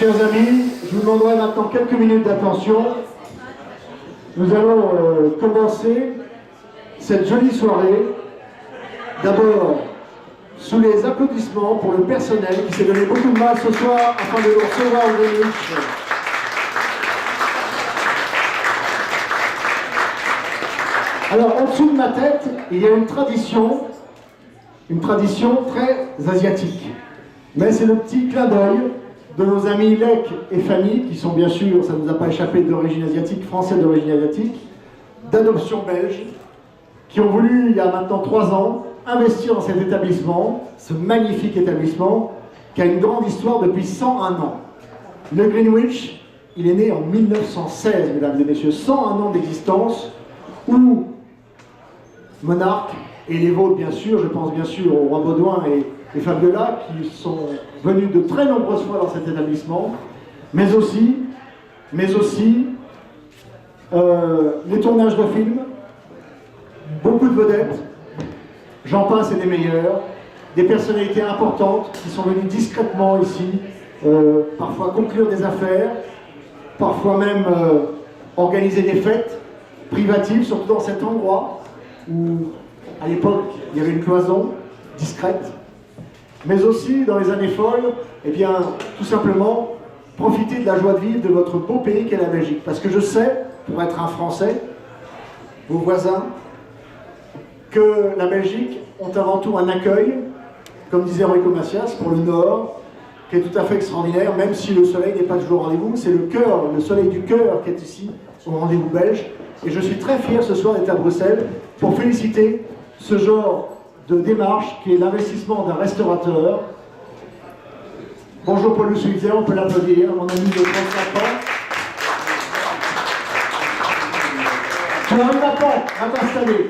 Chers amis, je vous demanderai maintenant quelques minutes d'attention. Nous allons commencer cette jolie soirée. D'abord, sous les applaudissements pour le personnel qui s'est donné beaucoup de mal ce soir afin de nous recevoir au Greenwich. Alors, en dessous de ma tête, il y a une tradition très asiatique. Mais c'est le petit clin d'œil de nos amis Lec et Fanny, qui sont bien sûr, ça ne nous a pas échappé, d'origine asiatique, français d'origine asiatique, d'adoption belge, qui ont voulu, il y a maintenant 3 ans, investir dans cet établissement, ce magnifique établissement, qui a une grande histoire depuis 101 ans. Le Greenwich, il est né en 1916, mesdames et messieurs, 101 ans d'existence, où monarques, et les vôtres bien sûr, je pense bien sûr au roi Baudouin et Fabiola, qui sont venus de très nombreuses fois dans cet établissement, mais aussi les tournages de films, beaucoup de vedettes, j'en passe et des meilleurs, des personnalités importantes qui sont venues discrètement ici, parfois conclure des affaires, parfois même organiser des fêtes privatives, surtout dans cet endroit où, à l'époque, il y avait une cloison discrète, mais aussi, dans les années folles, eh bien, tout simplement, profiter de la joie de vivre de votre beau pays qu'est la Belgique. Parce que je sais, pour être un Français, vos voisins, que la Belgique ont avant tout un accueil, comme disait Enrico Macias, pour le Nord, qui est tout à fait extraordinaire, même si le soleil n'est pas toujours au rendez-vous. C'est le cœur, le soleil du cœur qui est ici, au rendez-vous belge. Et je suis très fier ce soir d'être à Bruxelles pour féliciter ce genre de démarche qui est l'investissement d'un restaurateur. Bonjour Paulus Switzer, on peut l'applaudir, mon ami de 35 ans. Tu arrives à temps, à t'installer.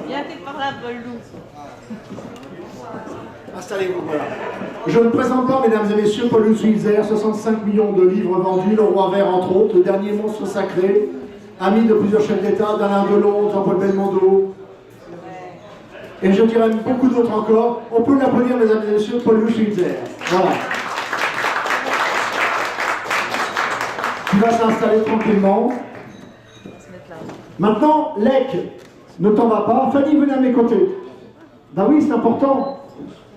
Viens t'es par là, Paulus. Installez-vous, voilà. Je ne présente pas, mesdames et messieurs, Paulus Switzer, 65 millions de livres vendus, le roi vert entre autres, le dernier monstre sacré, ami de plusieurs chefs d'État, d'Alain Delon, Jean-Paul Belmondo, et je dirais beaucoup d'autres encore. On peut l'applaudir, mesdames et messieurs, Paulus Switzer. Voilà. Qui va s'installer tranquillement. Maintenant, Lec, ne t'en va pas. Fanny, venez à mes côtés. Ben oui, c'est important.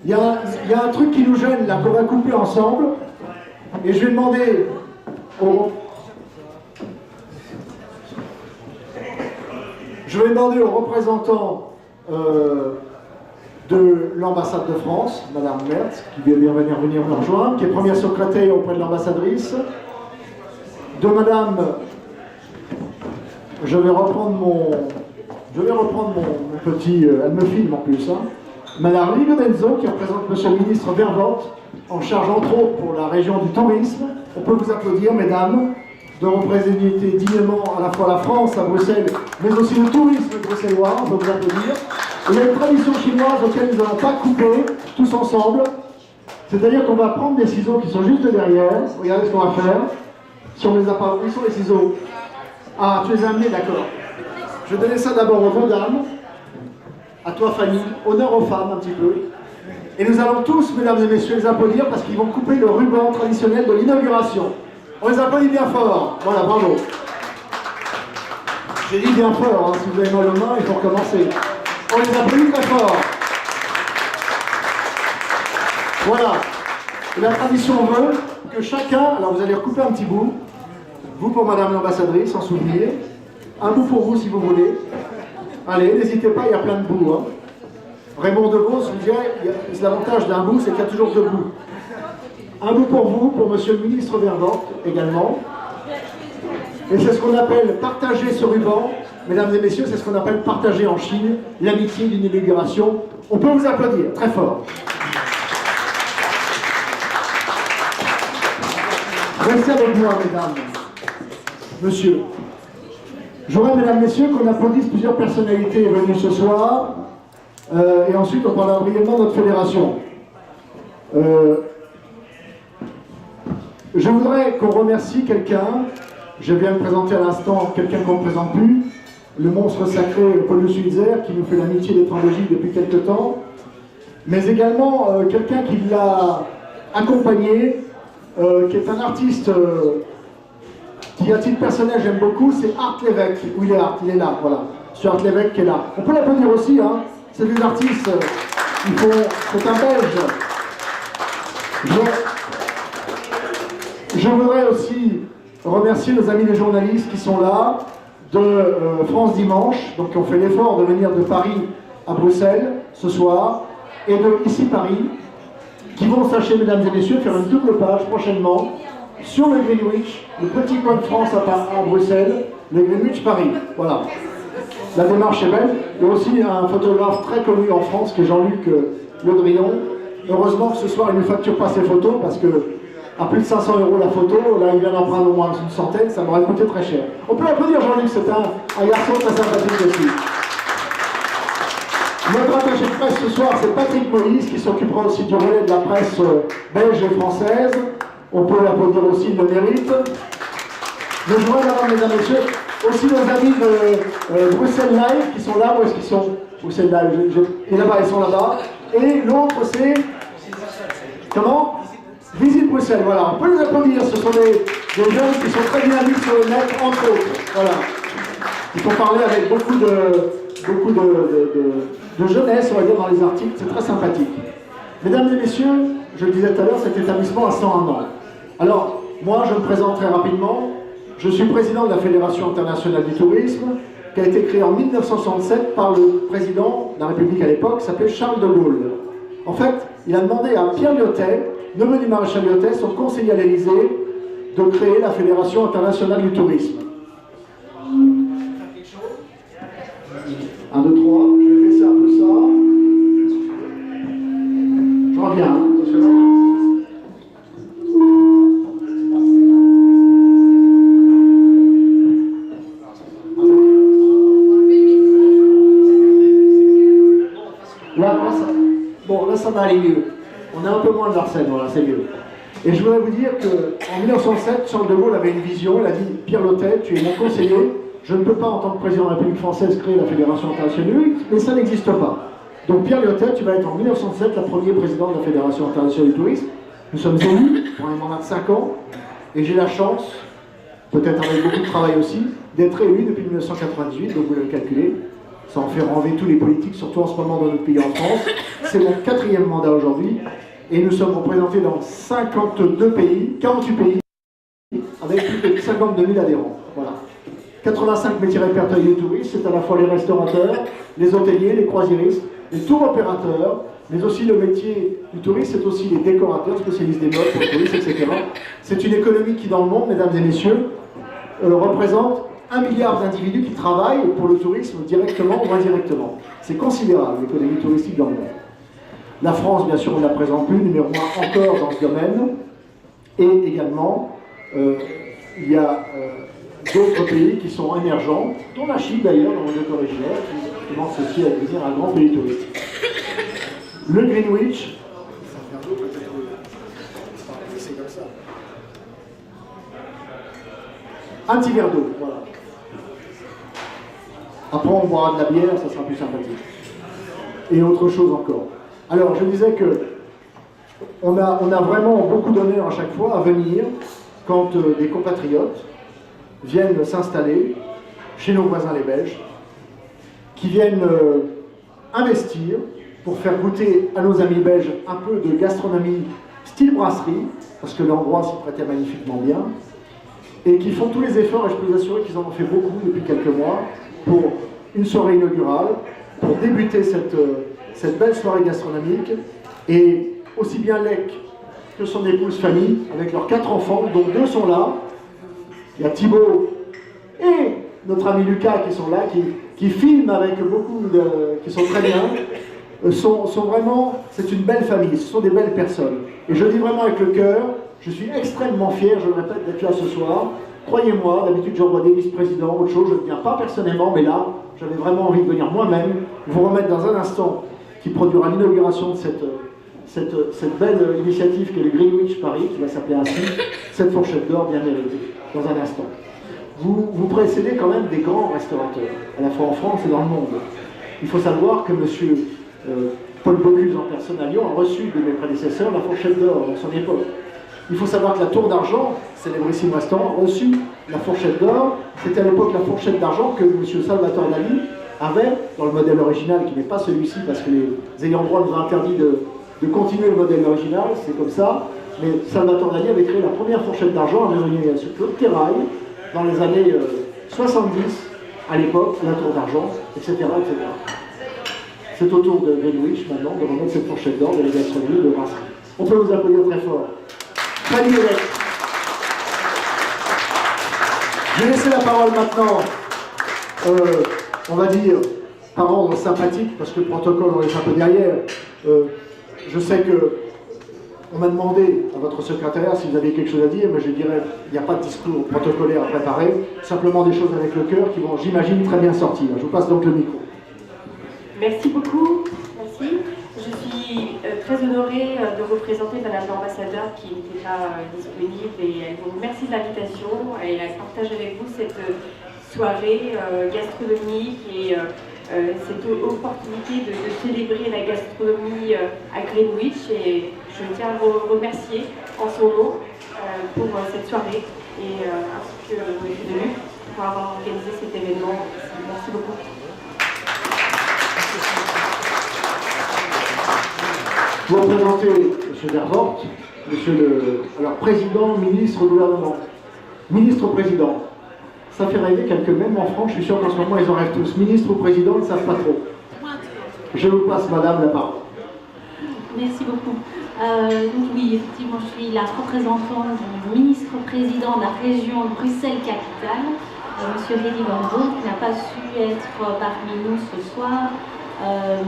Il y a un truc qui nous gêne, là, qu'on va couper ensemble. Et je vais demander aux représentants de l'ambassade de France, Madame Mertz, qui vient venir me rejoindre, qui est première secrétaire auprès de l'ambassadrice, de Madame, je vais reprendre mon petit, elle me filme en plus, hein, Madame Ligonenzo, qui représente Monsieur le ministre Vervoort, en charge entre autres pour la région du tourisme. On peut vous applaudir, mesdames, de représenter dignement à la fois la France à Bruxelles, mais aussi le tourisme bruxellois, on peut vous applaudir. Il y a une tradition chinoise auquel nous n'allons pas couper, tous ensemble. C'est-à-dire qu'on va prendre des ciseaux qui sont juste derrière. Regardez ce qu'on va faire. Si on les a pas, où sont les ciseaux? Ah, tu les as amenés, d'accord. Je vais donner ça d'abord aux deux dames. À toi, Fanny. Honneur aux femmes, un petit peu. Et nous allons tous, mesdames et messieurs, les applaudir parce qu'ils vont couper le ruban traditionnel de l'inauguration. On les applaudit bien fort. Voilà, bravo. J'ai dit bien fort, hein, si vous avez mal aux mains, il faut recommencer. On les applaudit très fort. Voilà. Et la tradition veut que chacun, alors vous allez recouper un petit bout, vous pour Madame l'ambassadrice, en souvenir, un bout pour vous si vous voulez. Allez, n'hésitez pas, il y a plein de bouts. Hein. Raymond Devos, je vous dirais, l'avantage d'un bout, c'est qu'il y a toujours 2 bouts. Un bout pour vous, pour Monsieur le ministre Vervoort également. Et c'est ce qu'on appelle partager ce ruban. Mesdames et messieurs, c'est ce qu'on appelle partager en Chine l'amitié d'une inauguration. On peut vous applaudir très fort. Restez avec moi, mesdames, monsieur. J'aurais, mesdames, messieurs, qu'on applaudisse plusieurs personnalités venues ce soir. Et ensuite, on parlera brièvement de notre fédération. Je voudrais qu'on remercie quelqu'un. Je viens de présenter à l'instant quelqu'un qu'on ne présente plus. Le monstre sacré Paulus Switzer, qui nous fait l'amitié d'être en Belgique depuis quelque temps. Mais également quelqu'un qui l'a accompagné qui est un artiste qui, à titre personnel, j'aime beaucoup, c'est Art Lévesque. Où il est Art? Il est là, voilà. C'est Art Lévesque qui est là. On peut l'applaudir aussi, hein. C'est des artistes, c'est un Belge. Je voudrais aussi remercier nos amis les journalistes qui sont là, de France Dimanche, donc qui ont fait l'effort de venir de Paris à Bruxelles ce soir, et de ici Paris, qui vont, sachez mesdames et messieurs, faire une double page prochainement sur le Greenwich, le petit coin de France à Bruxelles, le Greenwich Paris. Voilà. La démarche est belle. Il y a aussi un photographe très connu en France, qui est Jean-Luc Le Drian. Heureusement que ce soir, il ne facture pas ses photos, parce que à plus de 500 € la photo, là il vient d'en prendre au moins une centaine, ça m'aurait coûté très cher. On peut applaudir Jean-Luc, c'est un garçon très sympathique aussi. Notre attaché de presse ce soir, c'est Patrick Moïse, qui s'occupera aussi du relais de la presse belge et française. On peut l'applaudir aussi, il le mérite. Je voudrais d'abord, mesdames et messieurs, aussi nos amis de Bruxelles Live, qui sont là. Où est-ce qu'ils sont? Bruxelles Live, et là-bas, ils sont là-bas. Et l'autre, c'est... Comment? Visite Bruxelles, voilà. On peut les applaudir, ce sont des jeunes qui sont très dynamiques sur le net, entre autres. Voilà. Ils font parler avec beaucoup de jeunesse, on va dire, dans les articles. C'est très sympathique. Mesdames et messieurs, je le disais tout à l'heure, cet établissement a 101 ans. Alors, moi, je me présente très rapidement. Je suis président de la Fédération internationale du tourisme, qui a été créée en 1967 par le président de la République à l'époque, qui s'appelait Charles de Gaulle. En fait, il a demandé à Pierre Lyotet, neveu du maréchal Lyotet, son conseiller à l'Élysée, de créer la Fédération internationale du tourisme. 1, 2, 3, je vais laisser un peu ça. Je reviens, hein, parce que là, ça va aller mieux. On a un peu moins de Larsen, voilà, c'est mieux. Et je voudrais vous dire qu'en 1907, Charles de Gaulle avait une vision. Il a dit: Pierre Lyotet, tu es mon conseiller. Je ne peux pas, en tant que président de la République française, créer la Fédération internationale, mais ça n'existe pas. Donc Pierre Lyotet, tu vas être en 1907 le premier président de la Fédération internationale du tourisme. Nous sommes élus pour un mandat de 5 ans, et j'ai la chance, peut-être avec beaucoup de travail aussi, d'être élu depuis 1998, donc vous l'avez calculé. Ça en fait renver tous les politiques, surtout en ce moment dans notre pays en France. C'est mon 4e mandat aujourd'hui, et nous sommes représentés dans 52 pays, 48 pays, avec plus de 52 000 adhérents. Voilà. 85 métiers répertoriés du tourisme, c'est à la fois les restaurateurs, les hôteliers, les croisiéristes, les tours opérateurs, mais aussi le métier du tourisme, c'est aussi les décorateurs, spécialistes des modes pour le tourisme, etc. C'est une économie qui, dans le monde, mesdames et messieurs, représente 1 milliard d'individus qui travaillent pour le tourisme directement ou indirectement. C'est considérable, l'économie touristique dans le monde. La France, bien sûr, on ne la présente plus, numéro 1 encore dans ce domaine. Et également, il y a d'autres pays qui sont émergents, dont la Chine d'ailleurs, dans mon école originaire, qui commence aussi à devenir un grand pays touristique. Le Greenwich, c'est comme ça. Un petit verre d'eau, voilà. Après on boira de la bière, ça sera plus sympathique. Et autre chose encore. Alors je disais que on a vraiment beaucoup d'honneur à chaque fois à venir quand des compatriotes viennent s'installer chez nos voisins les Belges, qui viennent investir pour faire goûter à nos amis belges un peu de gastronomie style brasserie, parce que l'endroit s'y prêtait magnifiquement bien, et qui font tous les efforts, et je peux vous assurer qu'ils en ont fait beaucoup depuis quelques mois, pour une soirée inaugurale, pour débuter cette belle soirée gastronomique, et aussi bien Lec que son épouse Fanny, avec leurs 4 enfants, dont 2 sont là. Il y a Thibaut et notre ami Lucas qui sont là, qui filment avec beaucoup qui sont très bien, sont vraiment, c'est une belle famille, ce sont des belles personnes. Et je le dis vraiment avec le cœur, je suis extrêmement fier, je le répète, d'être là ce soir. Croyez-moi, d'habitude j'envoie des vice-présidents, autre chose, je ne viens pas personnellement, mais là, j'avais vraiment envie de venir moi-même, vous remettre dans un instant qui produira l'inauguration de cette belle initiative qu'est le Greenwich Paris, qui va s'appeler ainsi, cette fourchette d'or bien méritée, dans un instant. Vous précédez quand même des grands restaurateurs, à la fois en France et dans le monde. Il faut savoir que M. Paul Bocuse en personne à Lyon a reçu de mes prédécesseurs la fourchette d'or dans son époque. Il faut savoir que la Tour d'Argent, célébrissime restaurant, a reçu la fourchette d'or. C'était à l'époque la fourchette d'argent que M. Salvatore Dali avait dans le modèle original, qui n'est pas celui-ci parce que les ayants droit nous ont interdit de continuer le modèle original, c'est comme ça. Mais Salvatore Dali avait créé la première fourchette d'argent à Maison sur Claude Terrail dans les années 70, à l'époque, la Tour d'Argent, etc., etc. C'est au tour de Greenwich maintenant de remettre cette fourchette d'or de la gastronomie de brasserie. On peut vous applaudir très fort. Fanny Lévesque. Je vais laisser la parole maintenant, on va dire, par ordre sympathique, parce que le protocole, on est un peu derrière. Je sais que on m'a demandé à votre secrétaire si vous aviez quelque chose à dire, mais je dirais, il n'y a pas de discours protocolaire à préparer, simplement des choses avec le cœur qui vont, j'imagine, très bien sortir. Je vous passe donc le micro. Merci beaucoup. Merci. Je suis très honorée de représenter Madame l'ambassadeur qui n'était pas disponible et elle vous remercie de l'invitation et elle partage avec vous cette soirée gastronomique et cette opportunité de célébrer la gastronomie à Greenwich et je tiens à vous remercier en son nom pour cette soirée et ainsi que M. Deluc pour avoir organisé cet événement. Merci beaucoup. Vous représentez M. Vervoort, monsieur le président, ministre, gouvernement. Ministre-président. Ça fait rêver quelques mêmes en France, je suis sûr qu'en ce moment ils en rêvent tous. Ministre ou président, ils ne savent pas trop. Je vous passe, madame, la parole. Merci beaucoup. Donc oui, effectivement, je suis la représentante du ministre-président de la région Bruxelles-Capitale, monsieur Reddy Van Boom, qui n'a pas su être parmi nous ce soir,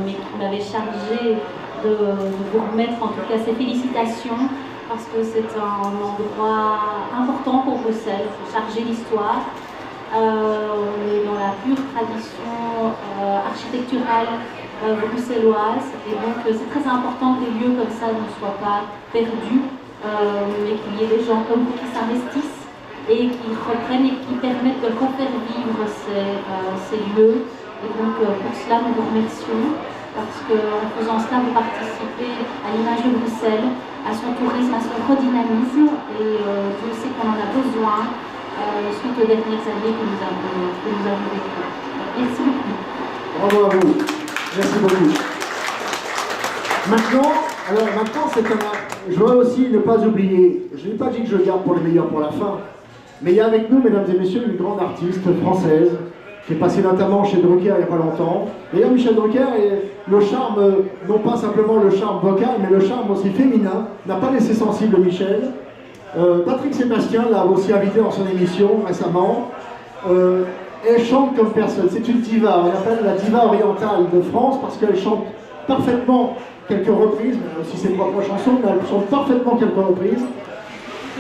mais qui m'avait chargé de vous remettre en tout cas ses félicitations, parce que c'est un endroit important pour Bruxelles, il faut charger l'histoire. On est dans la pure tradition architecturale bruxelloise et donc c'est très important que les lieux comme ça ne soient pas perdus, mais qu'il y ait des gens comme vous qui s'investissent et qui reprennent et qui permettent de refaire vivre ces lieux. Et donc pour cela nous vous remercions parce qu'en faisant cela vous participez à l'image de Bruxelles, à son tourisme, à son redynamisme et je sais qu'on en a besoin suite aux dernières années que nous avons vécues. Merci beaucoup. Bravo à vous. Merci beaucoup. Maintenant, je voudrais aussi ne pas oublier, je n'ai pas dit que je garde pour les meilleurs pour la fin, mais il y a avec nous, mesdames et messieurs, une grande artiste française qui est passée notamment chez Drucker il n'y a pas longtemps. D'ailleurs, Michel Drucker est le charme, non pas simplement le charme vocal, mais le charme aussi féminin, n'a pas laissé sensible Michel. Patrick Sébastien l'a aussi invité dans son émission récemment. Elle chante comme personne, c'est une diva, on l'appelle la diva orientale de France parce qu'elle chante parfaitement quelques reprises, mais aussi ses propres chansons, mais elle chante parfaitement quelques reprises.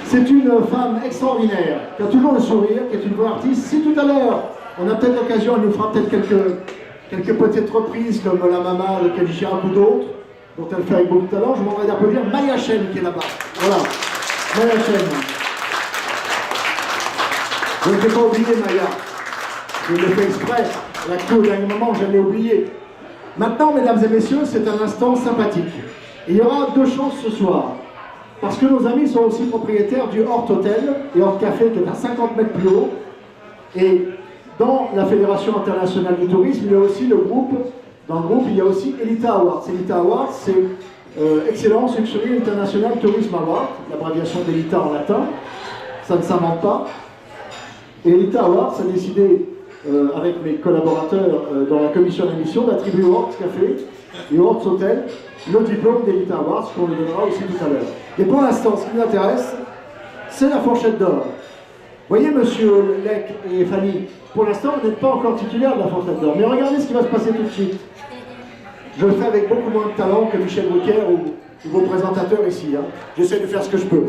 C'est une femme extraordinaire, qui a toujours le sourire, qui est une vraie artiste. Si tout à l'heure, on a peut-être l'occasion, elle nous fera peut-être quelques petites reprises comme La Mama de Kenji Girac ou d'autres, dont elle fait avec beaucoup de talent, je vous demanderai d'applaudir Maya Chen qui est là-bas. Voilà, Maya Chen. Je ne vais pas oublier Maya. Je l'ai fait exprès, la queue au dernier moment, je l'ai oublié. Maintenant, mesdames et messieurs, c'est un instant sympathique. Et il y aura deux choses ce soir. Parce que nos amis sont aussi propriétaires du Hort Hotel et Hort Café qui est à 50 mètres plus haut. Et dans la Fédération internationale du tourisme, il y a aussi le groupe, dans le groupe, il y a aussi Elita Awards. Elita Awards, c'est Excellence Luxury International Tourism Award, l'abréviation d'Elita en latin, ça ne s'invente pas. Et Elita Awards a décidé, avec mes collaborateurs dans la commission d'émission, d'attribuer au Hort Café et au Hort Hotel le diplôme d'Elita Awards, qu'on le donnera aussi tout à l'heure. Et pour l'instant, ce qui nous intéresse, c'est la fourchette d'or. Vous voyez, monsieur Lec et Fanny, pour l'instant, vous n'êtes pas encore titulaire de la fourchette d'or. Mais regardez ce qui va se passer tout de suite. Je le fais avec beaucoup moins de talent que Michel Drucker ou vos présentateurs ici. Hein. J'essaie de faire ce que je peux.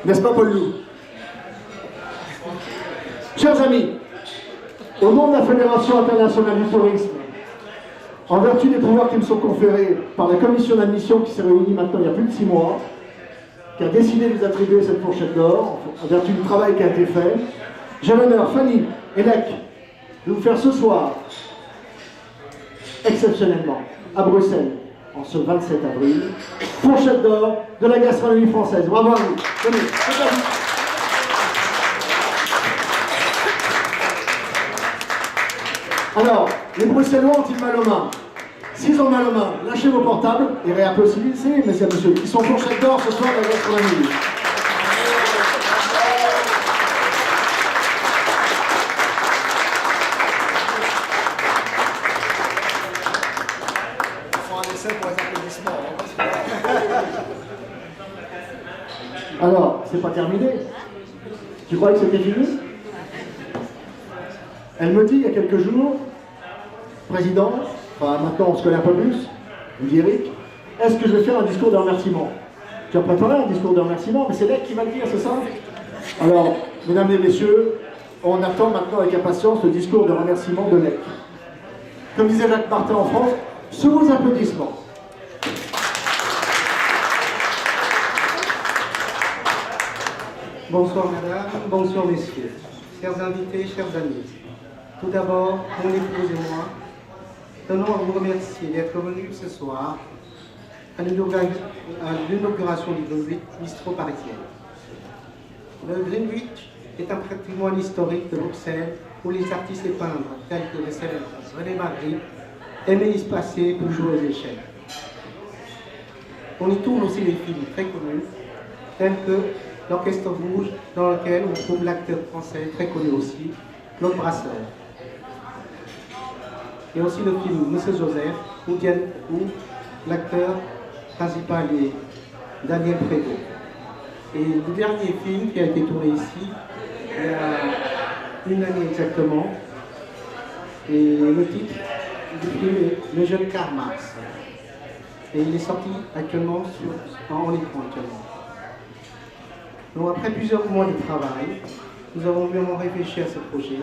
N'est-ce pas, Paul Loup? Chers amis, au nom de la Fédération internationale du tourisme, en vertu des pouvoirs qui me sont conférés par la commission d'admission qui s'est réunie maintenant il y a plus de 6 mois, qui a décidé de vous attribuer cette fourchette d'or, en vertu du travail qui a été fait, j'ai l'honneur, Fanny et Lec, de vous faire ce soir, exceptionnellement, à Bruxelles, en ce 27 avril, fourchette d'or de la gastronomie française. Bravo à vous. Tenez, c'est à vous. Alors, les Bruxellois ont-ils mal aux mains? S'ils ont mal aux mains, lâchez vos portables et réapplaudissez, messieurs et messieurs. Ils sont fourchette d'or ce soir de la gastronomie. Alors, c'est pas terminé. Tu croyais que c'était fini? Elle me dit il y a quelques jours, président, enfin maintenant on se connaît un peu plus, je dis Eric, est-ce que je vais faire un discours de remerciement? Tu as préparé un discours de remerciement, mais c'est Lec qui va le dire, c'est ça? Alors, mesdames et messieurs, on attend maintenant avec impatience le discours de remerciement de Lec. Comme disait Jacques Martin en France, sous vos applaudissements. Bonsoir madame, bonsoir messieurs, chers invités, chers amis. Tout d'abord, mon épouse et moi tenons à vous remercier d'être venus ce soir à l'inauguration du Greenwich Bistrot parisien. Le Greenwich est un patrimoine historique de Bruxelles où les artistes et peintres tels que le célèbre René Magritte aimaient y se passer pour jouer aux échecs. On y tourne aussi des films très connus tels que L'Orchestre Rouge, dans lequel on trouve l'acteur français très connu aussi, Claude Brasseur. Et aussi le film Monsieur Joseph, où l'acteur principal est Daniel Prévost. Et le dernier film qui a été tourné ici, il y a une année exactement, et le titre du film est Le jeune Karl Marx. Et il est sorti actuellement en écran actuellement. Donc après plusieurs mois de travail, nous avons mûrement réfléchi à ce projet.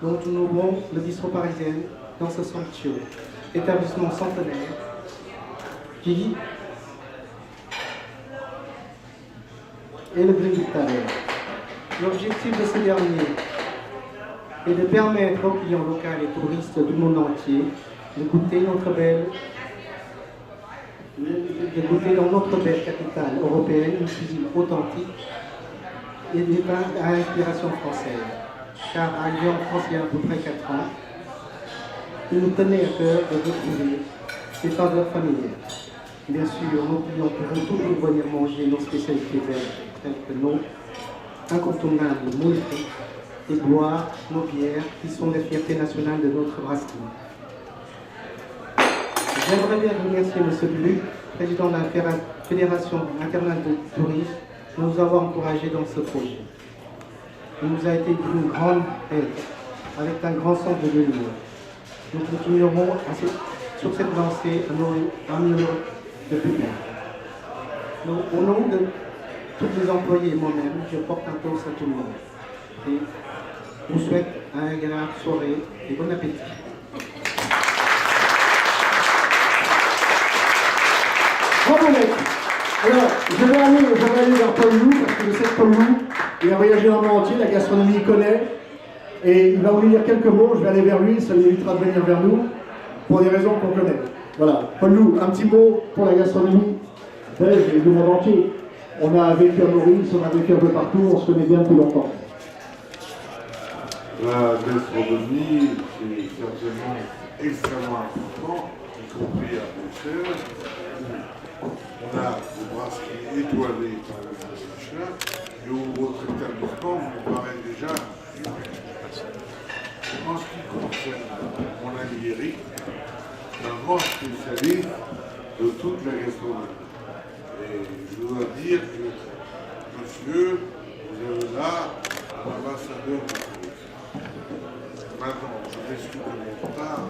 Donc nous ouvrons le bistrot parisien dans ce somptueux établissement centenaire qui est le Greenwich Tavern. L'objectif de ce dernier est de permettre aux clients locaux et touristes du monde entier de goûter dans notre belle capitale européenne une cuisine authentique et des vins à inspiration française. Car arrivé en France il y a à peu près 4 ans, il nous tenait à cœur de retrouver ces saveurs familières. Bien sûr, nos clients pourront toujours venir manger nos spécialités belges, telles que nos incontournables moules frites, et boire nos bières qui sont les fiertés nationales de notre brasserie. J'aimerais bien remercier M. Gluck, président de la Fédération internationale de tourisme, de nous avoir encouragés dans ce projet. Il nous a été d'une grande aide, avec un grand sens de l'humour. Nous continuerons sur cette lancée à nous de public. Au nom de tous les employés et moi-même, je porte un toast à tout le monde. Et vous souhaite une agréable soirée et bon appétit. Bravo mec. Alors, je vais aller vers Paul Lou, parce que je sais que Paul Lou, il a voyagé dans le monde entier, la gastronomie il connaît, et il va vous lire quelques mots, je vais aller vers lui, ça lui évitera de venir vers nous, pour des raisons qu'on connaît. Voilà, Paul Lou, un petit mot pour la gastronomie belge et du monde entier. On a vécu à Maurice, on a vécu un peu partout, on se connaît bien depuis longtemps. La gastronomie, c'est certainement extrêmement important, y compris à Bruxelles. On a des brasseries étoilées par le Michelin, et où votre établissement me paraît déjà super. En ce qui concerne mon ami Eric, c'est un grand spécialiste de toute la gastronomie. Et je dois dire que, monsieur, vous avez là l'ambassadeur de tourisme. Maintenant, je m'excuse de mon retard.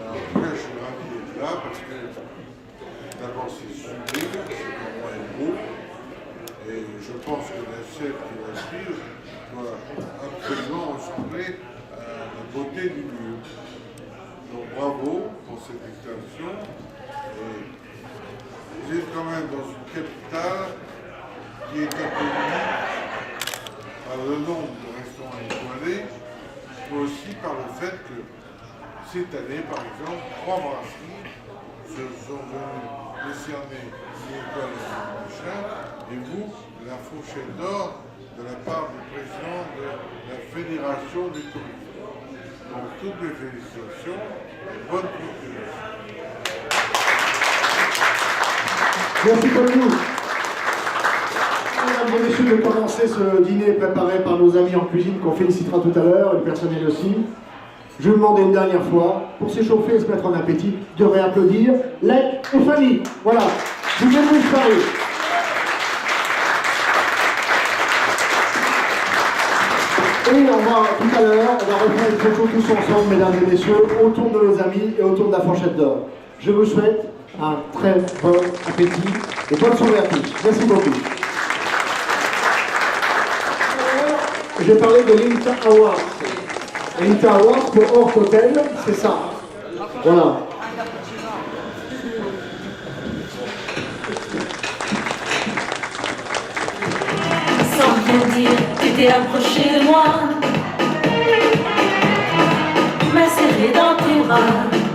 En tout cas, je suis ravi d'être là parce que d'abord c'est sublime, c'est pour moi beau. Et je pense que l'assiette qui va suivre doit absolument ressembler à la beauté du lieu. Donc bravo pour cette extension. Et vous êtes quand même dans une capitale qui est accueillie par le nombre de restaurants étoilés, mais aussi par le fait que cette année, par exemple, 3 brasseries se sont venues décerner une école machin, et vous, la fourchette d'or de la part du président de la Fédération du tourisme. Donc toutes mes félicitations et bonne continuation. Merci beaucoup. Mesdames et messieurs, de commencer ce dîner préparé par nos amis en cuisine qu'on félicitera tout à l'heure, et le personnel aussi. Je vous demande une dernière fois, pour s'échauffer et se mettre en appétit, de réapplaudir Lec et Fanny. Voilà, je vous ai Paris. Et on va, tout à l'heure, on va refaire une photo tous ensemble, mesdames et messieurs, autour de nos amis et autour de la fourchette d'or. Je vous souhaite un très bon appétit et bonne soirée à tous. Merci beaucoup. J'ai parlé de l'Inta Awards. L'Inta Awards pour Hors Hotel, c'est ça. Voilà. Sans rien dire, tu t'es approché de moi, tu m'as serré dans tes bras.